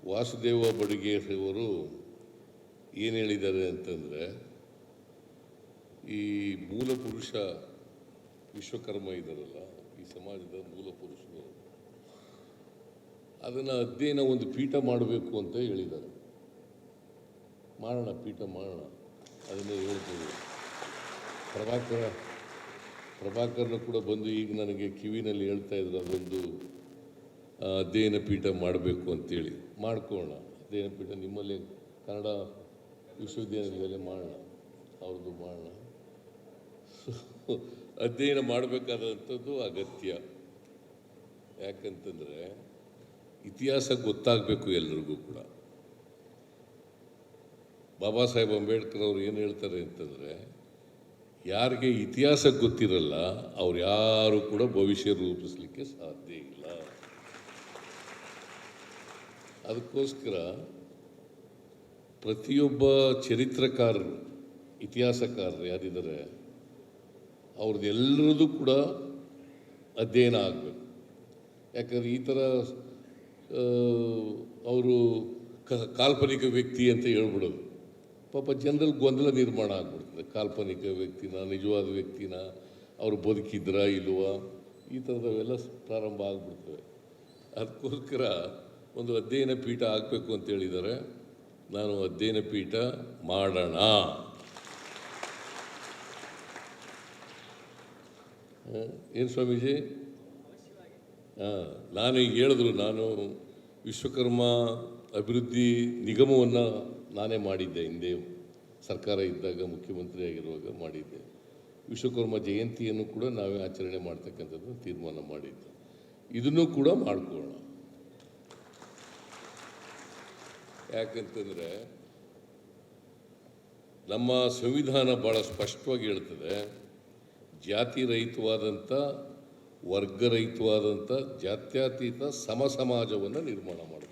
ವಾಸುದೇವ ಬಡಿಗೇರವರು ಏನು ಹೇಳಿದ್ದಾರೆ ಅಂತಂದರೆ, ಈ ಮೂಲ ಪುರುಷ ವಿಶ್ವಕರ್ಮ ಇದ್ದಾರಲ್ಲ, ಈ ಸಮಾಜದ ಮೂಲ ಪುರುಷರು, ಅದನ್ನು ಅಧ್ಯಯನ ಒಂದು ಪೀಠ ಮಾಡಬೇಕು ಅಂತ ಹೇಳಿದ್ದಾರೆ. ಮಾಡೋಣ, ಪೀಠ ಮಾಡೋಣ, ಅದನ್ನೇ ಹೇಳ್ತೀವಿ. ಪ್ರಭಾಕರ್ನ ಕೂಡ ಬಂದು ಈಗ ನನಗೆ ಕಿವಿನಲ್ಲಿ ಹೇಳ್ತಾ ಇದ್ರು, ಅದೊಂದು ಅಧ್ಯಯನ ಪೀಠ ಮಾಡಬೇಕು ಅಂತೇಳಿ. ಮಾಡ್ಕೊಳ್ಳೋಣ ಅಧ್ಯಯನ ಪೀಠ, ನಿಮ್ಮಲ್ಲಿ ಕನ್ನಡ ವಿಶ್ವವಿದ್ಯಾನಿಲಯದಲ್ಲಿ ಮಾಡೋಣ, ಅವ್ರದ್ದು ಮಾಡೋಣ. ಅಧ್ಯಯನ ಮಾಡಬೇಕಾದಂಥದ್ದು ಅಗತ್ಯ. ಯಾಕಂತಂದರೆ ಇತಿಹಾಸ ಗೊತ್ತಾಗಬೇಕು ಎಲ್ರಿಗೂ ಕೂಡ. ಬಾಬಾ ಸಾಹೇಬ್ ಅಂಬೇಡ್ಕರ್ ಅವರು ಏನು ಹೇಳ್ತಾರೆ ಅಂತಂದರೆ, ಯಾರಿಗೆ ಇತಿಹಾಸ ಗೊತ್ತಿರಲ್ಲ ಅವ್ರು ಯಾರು ಕೂಡ ಭವಿಷ್ಯ ರೂಪಿಸಲಿಕ್ಕೆ ಸಾಧ್ಯ ಇಲ್ಲ. ಅದಕ್ಕೋಸ್ಕರ ಪ್ರತಿಯೊಬ್ಬ ಚರಿತ್ರಕಾರರು, ಇತಿಹಾಸಕಾರರು ಯಾರಿದ್ದಾರೆ ಅವ್ರದ್ದು ಎಲ್ಲರದ್ದು ಕೂಡ ಅಧ್ಯಯನ ಆಗಬೇಕು. ಯಾಕಂದರೆ ಈ ಥರ ಅವರು ಕಾಲ್ಪನಿಕ ವ್ಯಕ್ತಿ ಅಂತ ಹೇಳ್ಬಿಡೋದು, ಪಾಪ ಜನರಲ್ಲಿ ಗೊಂದಲ ನಿರ್ಮಾಣ ಆಗ್ಬಿಡ್ತದೆ. ಕಾಲ್ಪನಿಕ ವ್ಯಕ್ತಿನ, ನಿಜವಾದ ವ್ಯಕ್ತಿನ, ಅವರು ಬದುಕಿದ್ರಾ ಇಲ್ವಾ, ಈ ಥರದವೆಲ್ಲ ಪ್ರಾರಂಭ ಆಗ್ಬಿಡ್ತವೆ. ಅದಕ್ಕೋಸ್ಕರ ಒಂದು ಅಧ್ಯಯನ ಪೀಠ ಆಗಬೇಕು ಅಂತ ಹೇಳಿದ್ದಾರೆ. ನಾನು ಅಧ್ಯಯನ ಪೀಠ ಮಾಡೋಣ. ಏನು ಸ್ವಾಮೀಜಿ? ನಾನೀಗ ಹೇಳಿದ್ರು, ನಾನು ವಿಶ್ವಕರ್ಮ ಅಭಿವೃದ್ಧಿ ನಿಗಮವನ್ನು ನಾನೇ ಮಾಡಿದ್ದೆ. ಹಿಂದೆ ಸರ್ಕಾರ ಇದ್ದಾಗ, ಮುಖ್ಯಮಂತ್ರಿ ಆಗಿರುವಾಗ ಮಾಡಿದ್ದೆ. ವಿಶ್ವಕರ್ಮ ಜಯಂತಿಯನ್ನು ಕೂಡ ನಾವೇ ಆಚರಣೆ ಮಾಡ್ತಕ್ಕಂಥದ್ದು ತೀರ್ಮಾನ ಮಾಡಿದ್ದೆ. ಇದನ್ನು ಕೂಡ ಮಾಡ್ಕೊಳ್ಳೋಣ. ಯಾಕಂತಂದರೆ ನಮ್ಮ ಸಂವಿಧಾನ ಭಾಳ ಸ್ಪಷ್ಟವಾಗಿ ಹೇಳ್ತದೆ, ಜಾತಿ ರಹಿತವಾದಂಥ, ವರ್ಗರಹಿತವಾದಂಥ, ಜಾತ್ಯತೀತ ಸಮ ಸಮಾಜವನ್ನು ನಿರ್ಮಾಣ ಮಾಡಬೇಕು.